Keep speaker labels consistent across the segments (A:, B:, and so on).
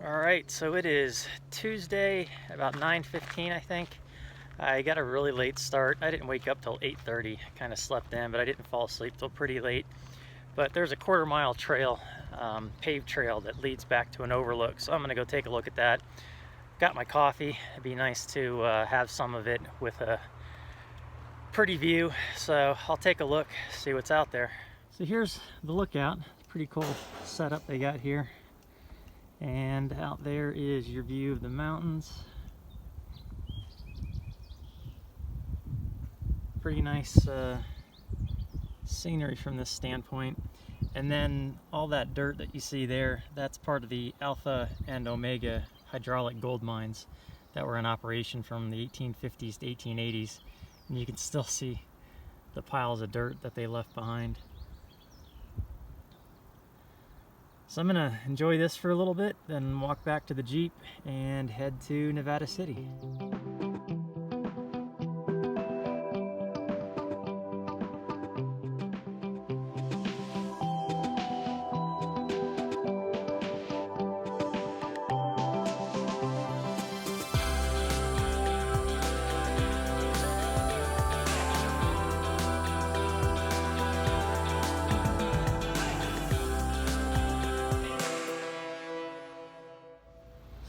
A: Alright, so it is Tuesday, about 9:15 I think. I got a really late start. I didn't wake up till 8:30. Kind of slept in, but I didn't fall asleep till pretty late. But there's a quarter-mile trail, paved trail that leads back to an overlook, so I'm going to go take a look at that. Got my coffee. It'd be nice to have some of it with a pretty view, so I'll take a look, see what's out there. So here's the lookout. Pretty cool setup they got here. And out there is your view of the mountains. Pretty nice scenery from this standpoint. And then all that dirt that you see there, that's part of the Alpha and Omega hydraulic gold mines that were in operation from the 1850s to 1880s. And you can still see the piles of dirt that they left behind. So I'm gonna enjoy this for a little bit, then walk back to the Jeep and head to Nevada City.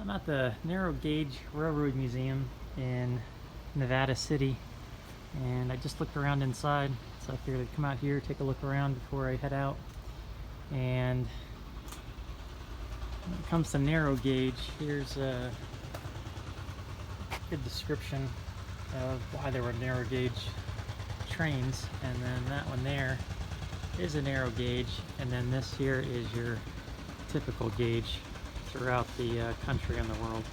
A: I'm at the Narrow Gauge Railroad Museum in Nevada City, and I just looked around inside, so I figured I'd come out here, take a look around before I head out. And when it comes to narrow gauge, here's a good description of why there were narrow gauge trains. And then that one there is a narrow gauge, and then this here is your typical gauge throughout the country and the world.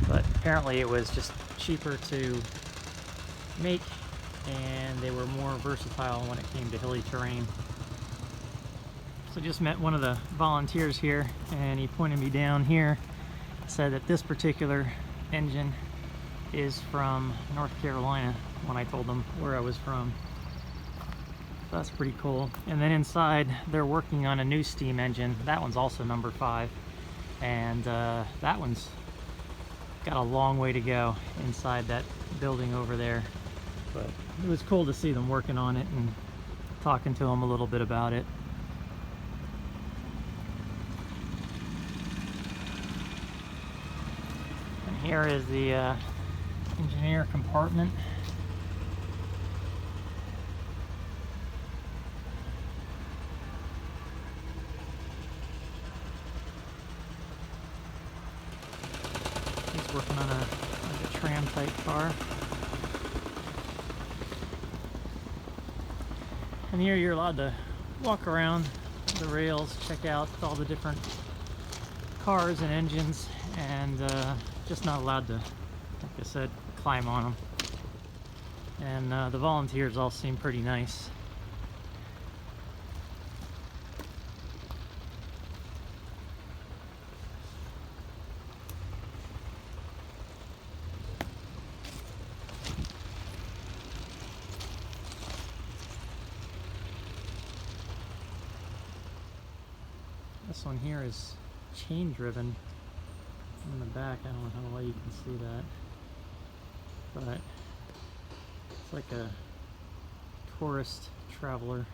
A: But apparently it was just cheaper to make, and they were more versatile when it came to hilly terrain. So just met one of the volunteers here, and he pointed me down here, said that this particular engine is from North Carolina when I told them where I was from. That's pretty cool. And then inside they're working on a new steam engine. That one's also number 5, and that one's got a long way to go inside that building over there. But it was cool to see them working on it and talking to them a little bit about it. And here is the engineer compartment. Working on a tram type car. And here you're allowed to walk around the rails, check out all the different cars and engines, and just not allowed to, like I said, climb on them. And the volunteers all seem pretty nice. This one here is chain driven in the back. I don't know how well you can see that, but it's like a tourist traveler.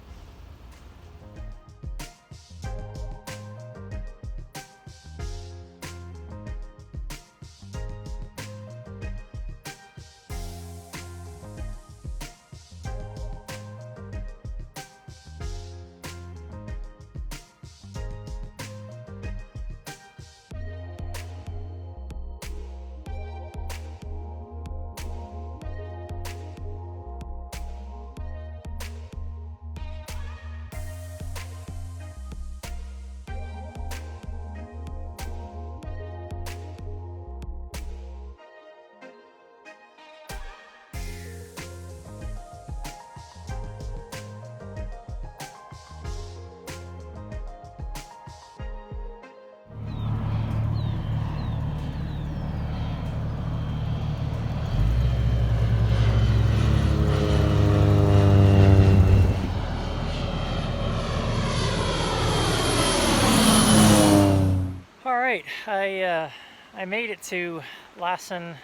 A: right, I made it to Lassen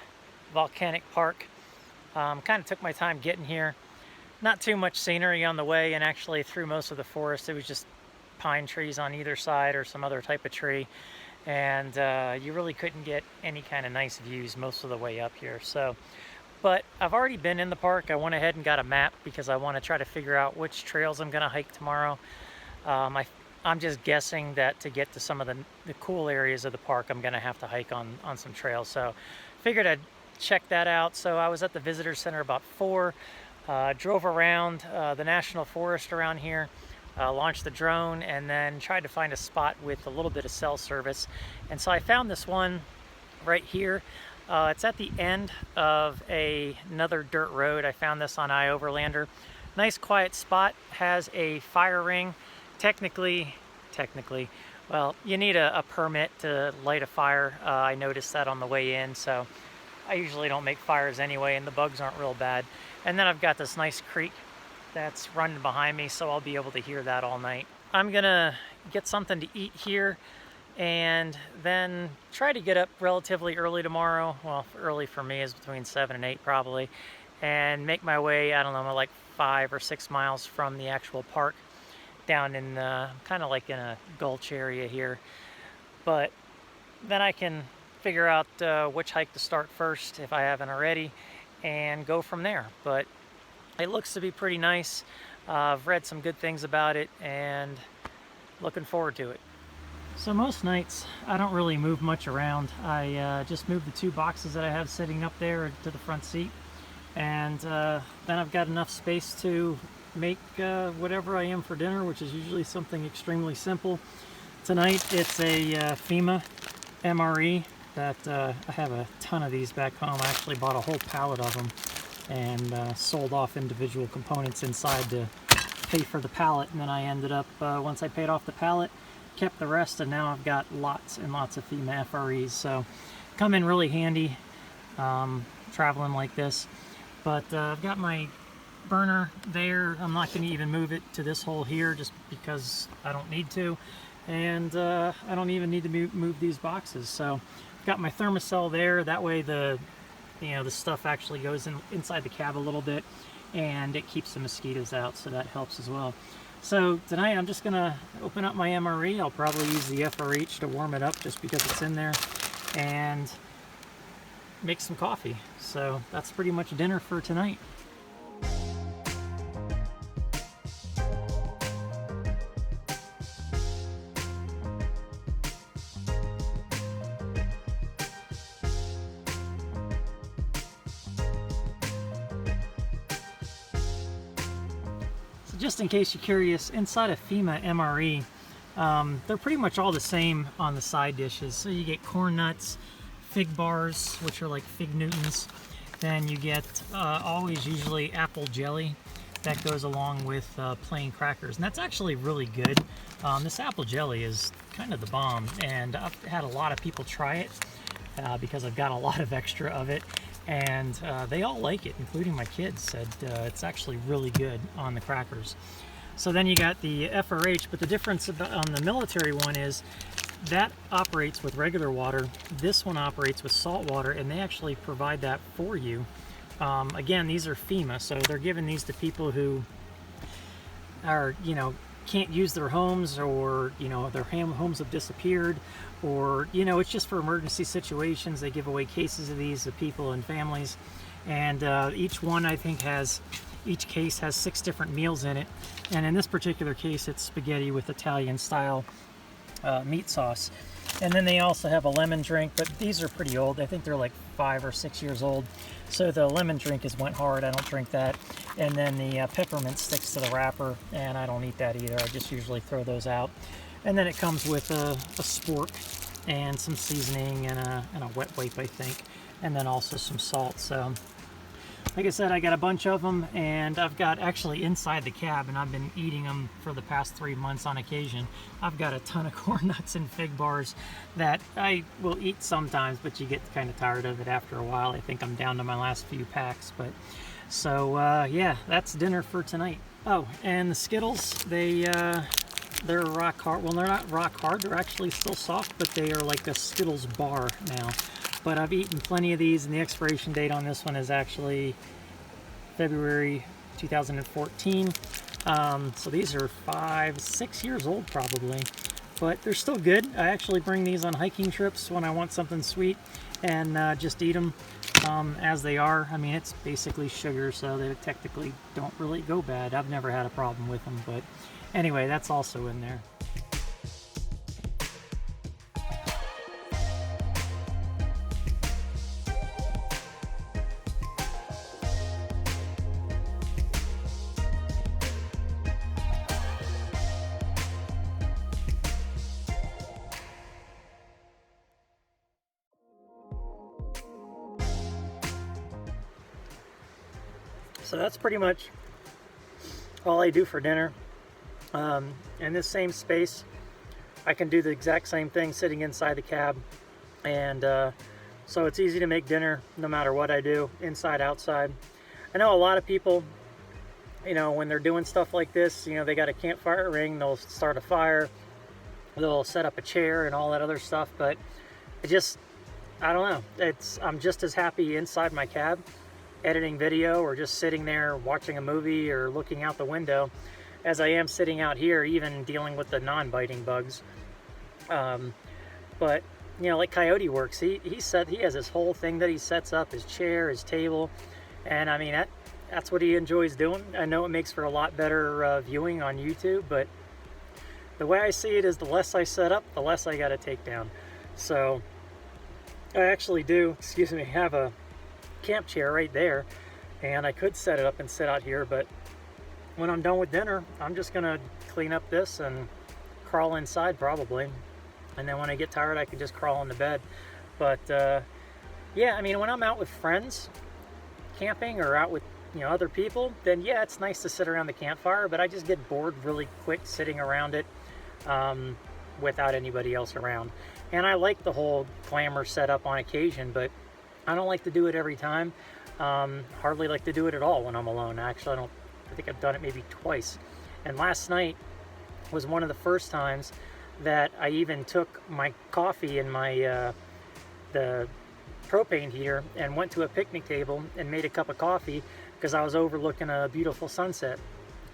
A: Volcanic Park. Kind of took my time getting here. Not too much scenery on the way, and actually through most of the forest it was just pine trees on either side or some other type of tree, and you really couldn't get any kind of nice views most of the way up here. So, but I've already been in the park. I went ahead and got a map because I want to try to figure out which trails I'm going to hike tomorrow. I'm just guessing that to get to some of the cool areas of the park, I'm going to have to hike on some trails. So figured I'd check that out. So I was at the visitor center about 4, drove around the national forest around here, launched the drone, and then tried to find a spot with a little bit of cell service. And so I found this one right here. It's at the end of another dirt road. I found this on iOverlander. Nice quiet spot, has a fire ring. Technically, well, you need a permit to light a fire. I noticed that on the way in, so I usually don't make fires anyway, and the bugs aren't real bad. And then I've got this nice creek that's running behind me, so I'll be able to hear that all night. I'm gonna get something to eat here and then try to get up relatively early tomorrow. Well, early for me is between 7 and 8 probably, and make my way, I don't know, like 5 or 6 miles from the actual park, down in kind of like in a gulch area here. But then I can figure out which hike to start first if I haven't already, and go from there. But it looks to be pretty nice. I've read some good things about it and looking forward to it. So most nights I don't really move much around. I just move the 2 boxes that I have sitting up there to the front seat, and then I've got enough space to make whatever I am for dinner, which is usually something extremely simple. Tonight it's a FEMA MRE that I have a ton of these back home. I actually bought a whole pallet of them and sold off individual components inside to pay for the pallet, and then I ended up, once I paid off the pallet, kept the rest, and now I've got lots and lots of FEMA FREs. So come in really handy traveling like this. But I've got my burner there. I'm not going to even move it to this hole here just because I don't need to, and I don't even need to move these boxes. So I've got my thermocell there. That way the stuff actually goes inside the cab a little bit, and it keeps the mosquitoes out, so that helps as well. So tonight I'm just going to open up my MRE. I'll probably use the FRH to warm it up just because it's in there, and make some coffee. So that's pretty much dinner for tonight. Just in case you're curious, inside a FEMA MRE, they're pretty much all the same on the side dishes. So you get corn nuts, fig bars, which are like fig Newtons. Then you get always usually apple jelly that goes along with plain crackers, and that's actually really good. This apple jelly is kind of the bomb, and I've had a lot of people try it because I've got a lot of extra of it. And they all like it, including my kids. Said it's actually really good on the crackers. So then you got the FRH, but the difference on the military one is that operates with regular water. This one operates with salt water, and they actually provide that for you. Again, these are FEMA, so they're giving these to people who are, can't use their homes, or their homes have disappeared, or it's just for emergency situations. They give away cases of these to people and families, and each one, I think, each case has 6 different meals in it, and in this particular case it's spaghetti with Italian style meat sauce. And then they also have a lemon drink, but these are pretty old. I think they're like 5 or 6 years old. So the lemon drink went hard. I don't drink that. And then the peppermint sticks to the wrapper, and I don't eat that either. I just usually throw those out. And then it comes with a spork and some seasoning and a wet wipe, I think. And then also some salt. So like I said, I got a bunch of them, and I've got actually inside the cab, and I've been eating them for the past 3 months on occasion. I've got a ton of corn nuts and fig bars that I will eat sometimes, but you get kind of tired of it after a while. I think I'm down to my last few packs. But so yeah, that's dinner for tonight. Oh, and the Skittles, they they're rock hard. Well, they're not rock hard. They're actually still soft, but they are like a Skittles bar now. But I've eaten plenty of these, and the expiration date on this one is actually February 2014. So these are 5-6 years old probably, but they're still good. I actually bring these on hiking trips when I want something sweet, and just eat them as they are. I mean, it's basically sugar, so they technically don't really go bad. I've never had a problem with them, but anyway, that's also in there. So that's pretty much all I do for dinner. In this same space, I can do the exact same thing sitting inside the cab, and so it's easy to make dinner no matter what I do, inside, outside. I know a lot of people, you know, when they're doing stuff like this, you know, they got a campfire ring, they'll start a fire, they'll set up a chair and all that other stuff, but I don't know. I'm just as happy inside my cab editing video, or just sitting there watching a movie or looking out the window, as I am sitting out here even dealing with the non-biting bugs. But you know, like Coyote works, he has this whole thing that he sets up, his chair, his table, and I mean that's what he enjoys doing. I know it makes for a lot better viewing on YouTube, but the way I see it is the less I set up, the less I got to take down. So I actually do, excuse me, have a camp chair right there, and I could set it up and sit out here, but when I'm done with dinner, I'm just gonna clean up this and crawl inside probably, and then when I get tired I can just crawl in the bed. But yeah, I mean, when I'm out with friends camping or out with, you know, other people, then yeah, it's nice to sit around the campfire, but I just get bored really quick sitting around it without anybody else around. And I like the whole glamour setup on occasion, but I don't like to do it every time. Hardly like to do it at all when I'm alone. Actually, I think I've done it maybe twice. And last night was one of the first times that I even took my coffee and my the propane heater and went to a picnic table and made a cup of coffee, because I was overlooking a beautiful sunset.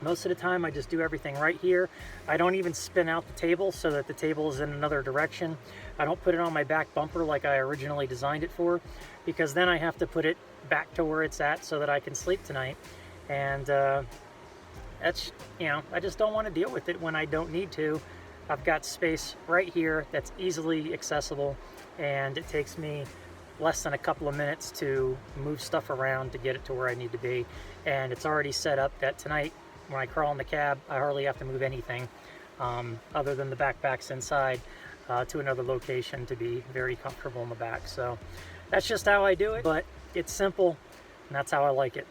A: Most of the time I just do everything right here. I don't even spin out the table so that the table is in another direction. I don't put it on my back bumper like I originally designed it for, because then I have to put it back to where it's at so that I can sleep tonight. And that's, you know, I just don't want to deal with it when I don't need to. I've got space right here that's easily accessible, and it takes me less than a couple of minutes to move stuff around to get it to where I need to be. And it's already set up that tonight, when I crawl in the cab, I hardly have to move anything other than the backpacks inside to another location to be very comfortable in the back. So that's just how I do it, but it's simple, and that's how I like it.